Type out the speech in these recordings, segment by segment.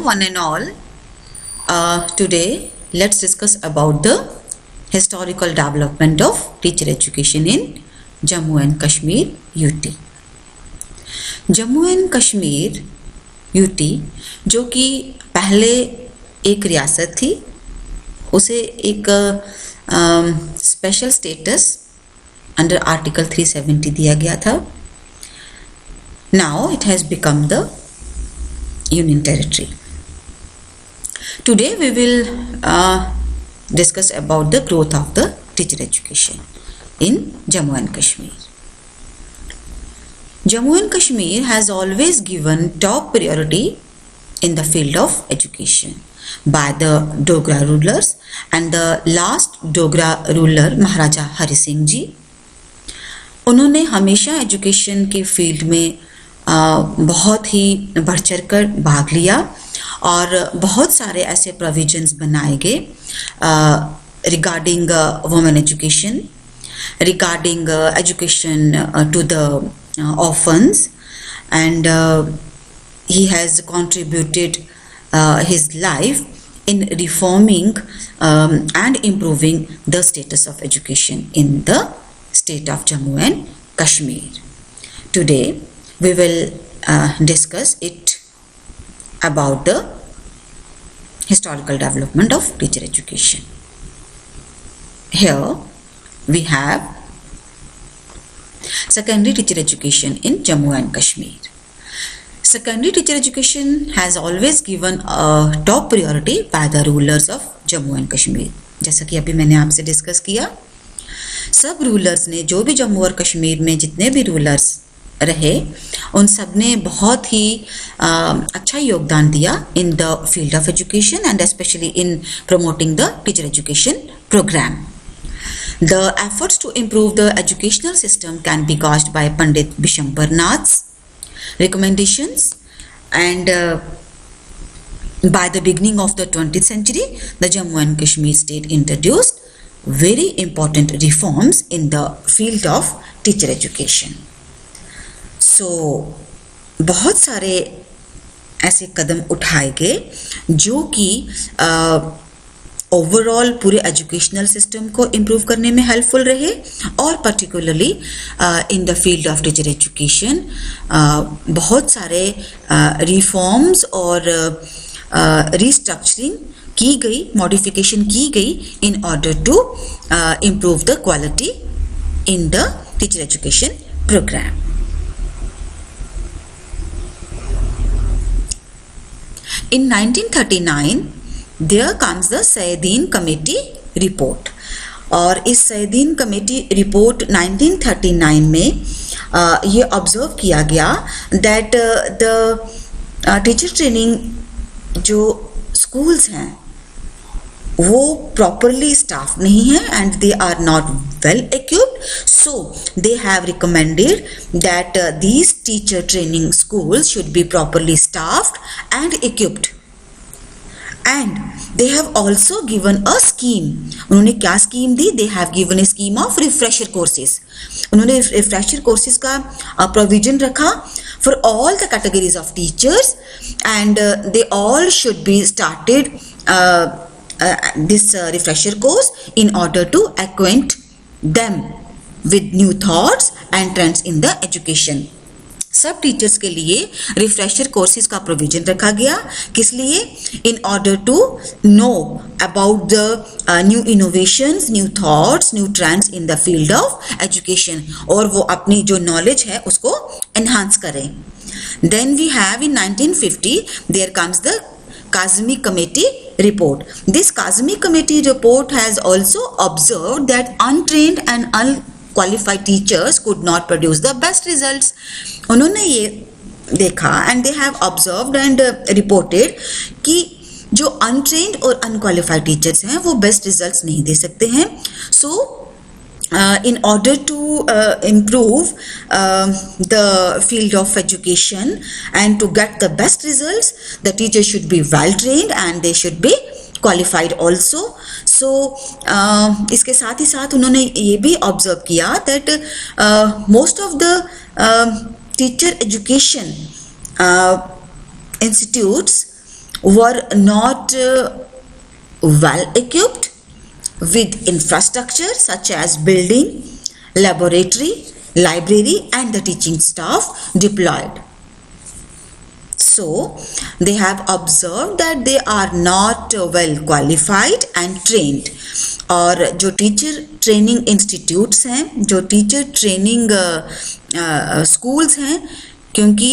one and all. Today let's discuss about the historical development of teacher education in Jammu and Kashmir UT. Jammu and Kashmir UT जो कि पहले एक रियासत थी, उसे एक स्पेशल स्टेटस अंडर आर्टिकल 370 दिया गया था. Now it has become the union territory. Today we will discuss about the growth of the teacher education in Jammu and Kashmir. Jammu and Kashmir has always given top priority in the field of education by the Dogra rulers and the last Dogra ruler Maharaja Hari Singh जी. उन्होंने हमेशा education के field में बहुत ही बढ़ चढ़ कर भाग लिया और बहुत सारे ऐसे प्रोविजंस बनाए गए regarding women education, regarding education to the orphans, and he has contributed his life in reforming and improving the status of education in the state of Jammu and Kashmir. Today we will discuss it about the historical development of teacher education. Here we have secondary teacher education in Jammu and Kashmir. Secondary teacher education has always given a top priority by the rulers of Jammu and Kashmir. जैसा कि अभी मैंने आपसे discuss किया, सब rulers ने, जो भी जम्मू और कश्मीर में जितने भी रूलर्स रहे, उन सब ने बहुत ही अच्छा योगदान दिया in the field of education and specially in promoting the teacher education programme. The efforts to improve the educational system can be gauged by Pandit Bishambar Nath's recommendations, and by the beginning of the 20th century, the Jammu and Kashmir state introduced very important reforms in the field of teacher education. So, बहुत सारे ऐसे कदम उठाए गए जो कि overall पूरे educational system को improve करने में हेल्पफुल रहे और particularly in the field of teacher education बहुत सारे रिफॉर्म्स और रिस्ट्रक्चरिंग की गई, मॉडिफिकेशन की गई in order to improve the quality in the teacher education programme. In 1939 there comes the Sayyadin Committee report, और इस सैयदीन कमेटी रिपोर्ट 1939 में ये ऑब्जर्व किया गया दैट द टीचर ट्रेनिंग जो स्कूल्स हैं वो प्रॉपरली स्टाफ नहीं है and they are not well equipped, so they have recommended that these teacher training schools should be properly staffed and equipped. And they have also given a scheme. उन्होंने क्या scheme the? They have given a scheme of refresher courses. उन्होंने refresher courses का provision रखा for all the categories of teachers, and they all should be started this refresher course in order to acquaint them with new thoughts and trends in the education. सब teachers के लिए refresher courses का provision रखा गया. किस लिए? In order to know about the new innovations, new thoughts, new trends in the field of education, और वो अपनी जो नॉलेज है उसको एनहांस करें. Then we have in 1950 there comes the Kazmi Committee report. This Kazmi Committee report has also observed that untrained and unqualified teachers could not produce the best results. उन्होंने ये देखा and they have observed and reported कि जो untrained और unqualified teachers हैं वो best results नहीं दे सकते हैं. So in order to improve the field of education and to get the best results, the teachers should be well trained and they should be qualified also. So इसके साथ ही साथ उन्होंने ये भी ऑब्जर्व किया that most of the teacher education institutes were not well equipped with infrastructure such as building, laboratory, library and the teaching staff deployed. So they have observed that they are not well qualified and trained. और जो teacher training institutes हैं, जो teacher training schools हैं, क्योंकि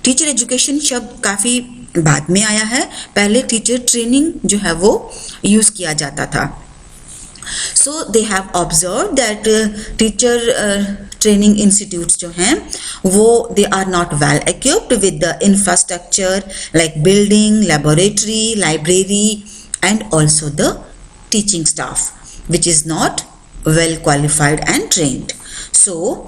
teacher education शब्द काफ़ी बाद में आया है, पहले टीचर ट्रेनिंग जो है वो यूज़ किया जाता था. So they have observed that teacher training institutes जो हैं वो they are not well equipped with the infrastructure like building, laboratory, library and also the teaching staff which is not well qualified and trained. So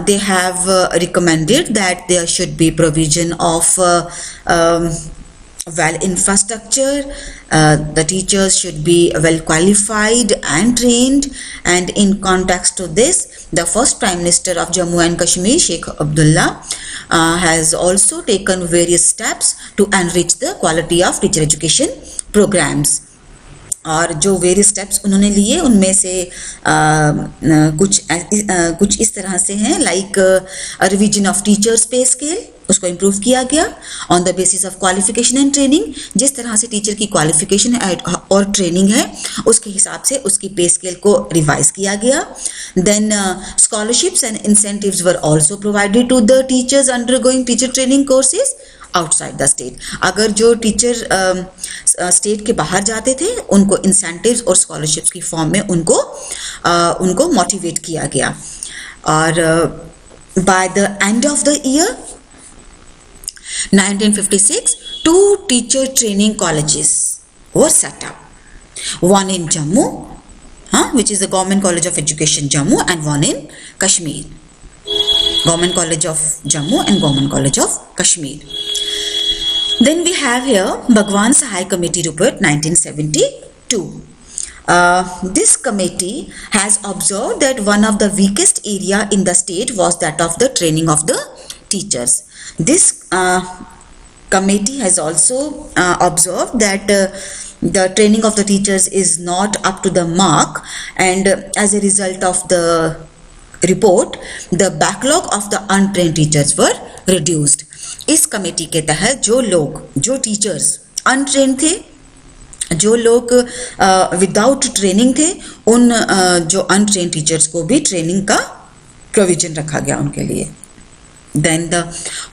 they have recommended that there should be provision of well infrastructure, the teachers should be well qualified and trained, and in context to this, the first Prime Minister of Jammu and Kashmir, Sheikh Abdullah, has also taken various steps to enrich the quality of teacher education programs. और जो various steps उन्होंने लिए उनमें से कुछ इस तरह से हैं, लाइक रिवीजन ऑफ टीचर्स पे स्केल, उसको इम्प्रूव किया गया on the basis of qualification and training. जिस तरह से टीचर की क्वालिफिकेशन और ट्रेनिंग है उसके हिसाब से उसकी पे स्केल को रिवाइज किया गया. Then scholarships and incentives were also provided to the teachers undergoing teacher training courses outside the state. अगर जो टीचर स्टेट के बाहर जाते थे उनको इंसेंटिव्स और स्कॉलरशिप्स की फॉर्म में उनको मोटिवेट किया गया. और by the end of the year 1956, 2 teacher training colleges were set up. One in Jammu, which is the Government College of Education Jammu, and one in Kashmir. Government College of Jammu and Government College of Kashmir. Then we have here Bhagwan Sahai Committee Report 1972. This committee has observed that one of the weakest area in the state was that of the training of the teachers. This committee has also observed that the training of the teachers is not up to the mark, and as a result of the report, the backlog of the untrained teachers were reduced. इस committee के तहत जो teachers untrained थे, जो लोग without training थे, उन जो अनट्रेंड टीचर्स को भी ट्रेनिंग का प्रोविजन रखा गया उनके लिए. Then the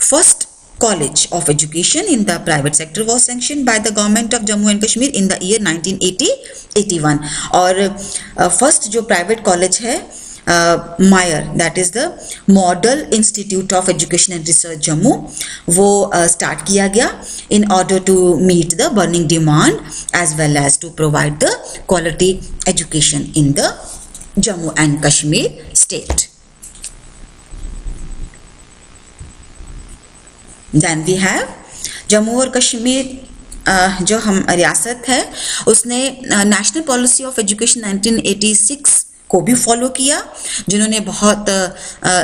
first college of education in the private sector was sanctioned by the government of Jammu and Kashmir in the year 1980-81. और first जो private college है Meyer, that is the Model Institute of Education and Research Jammu, वो start किया गया in order to meet the burning demand as well as to provide the quality education in the Jammu and Kashmir state. Then we have Jammu और कश्मीर जो हम रियासत है उसने national policy of education 1986 को भी फॉलो किया, जिन्होंने बहुत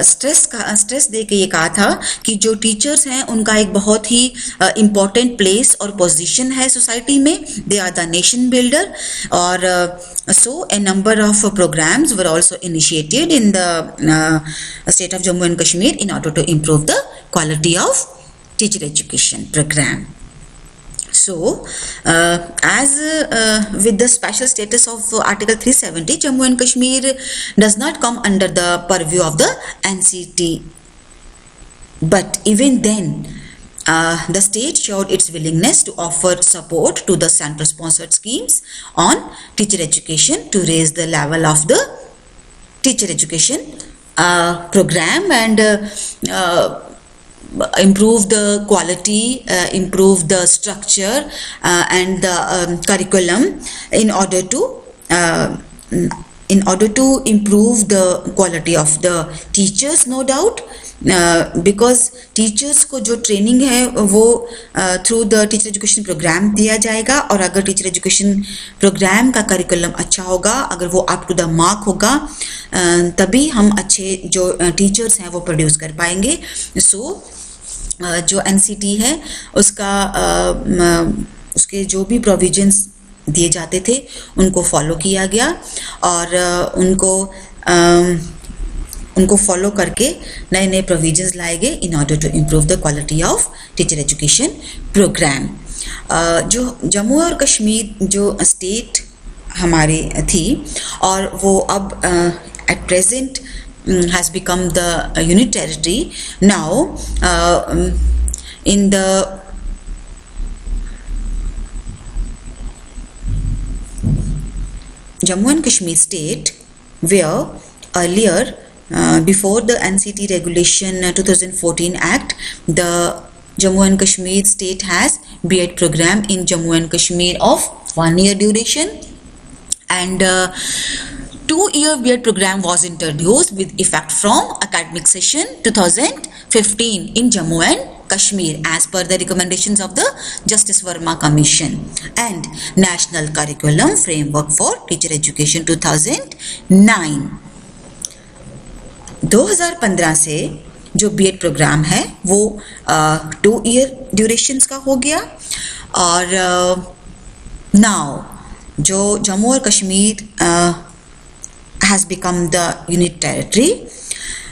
स्ट्रेस दे के ये कहा था कि जो टीचर्स हैं उनका एक बहुत ही इम्पोर्टेंट प्लेस और पोजीशन है सोसाइटी में, they are the nation builder. और so a number of programs were also initiated in the state of Jammu and Kashmir in order to improve the quality of teacher education program. So as with the special status of Article 370, Jammu and Kashmir does not come under the purview of the NCT, but even then the state showed its willingness to offer support to the central sponsored schemes on teacher education to raise the level of the teacher education program and improve the quality, improve the structure and the curriculum in order to improve the quality of the teachers, no doubt, because teachers को जो training है वो through the teacher education program दिया जाएगा. और अगर teacher education program का curriculum अच्छा होगा, अगर वो up to the mark होगा, तभी हम अच्छे जो teachers हैं वो produce कर पाएंगे. So जो NCT है उसका उसके जो भी प्रोविजंस दिए जाते थे उनको फॉलो किया गया और उनको फॉलो करके नए नए प्रोविजंस लाए गए in order to improve the quality of teacher education programme. जो जम्मू और कश्मीर जो स्टेट हमारी थी और वो अब at present has become the unit territory now in the Jammu and Kashmir state, where earlier before the NCT regulation 2014 act, the Jammu and Kashmir state has B.Ed program in Jammu and Kashmir of 1 year duration, and 2-year B.Ed program was introduced with effect from academic session 2015 in Jammu and Kashmir as per the recommendations of the Justice Verma Commission and National Curriculum Framework for Teacher Education 2009। 2015 से जो B.Ed programme है वो 2 year durations का हो गया और now जो जम्मू और Kashmir has become the unit territory,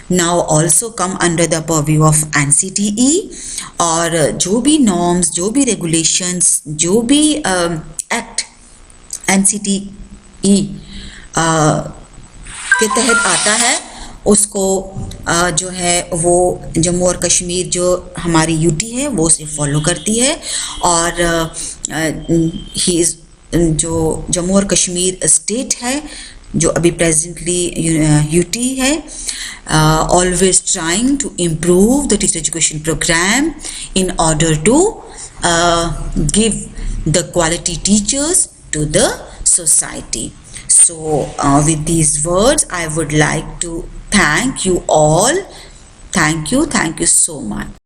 now also come under the purview of NCTE और जो भी norms, जो भी regulations, जो भी act NCTE के तहत आता है उसको जो है वो जम्मू और कश्मीर जो हमारी यूटी है वो उसे फॉलो करती है और ही इज़ जो जम्मू और कश्मीर स्टेट है जो अभी प्रेजेंटली यूटी है always trying to improve the teacher education programme in order to give the quality teachers to the society. So with these words I would like to thank you all. Thank you so much.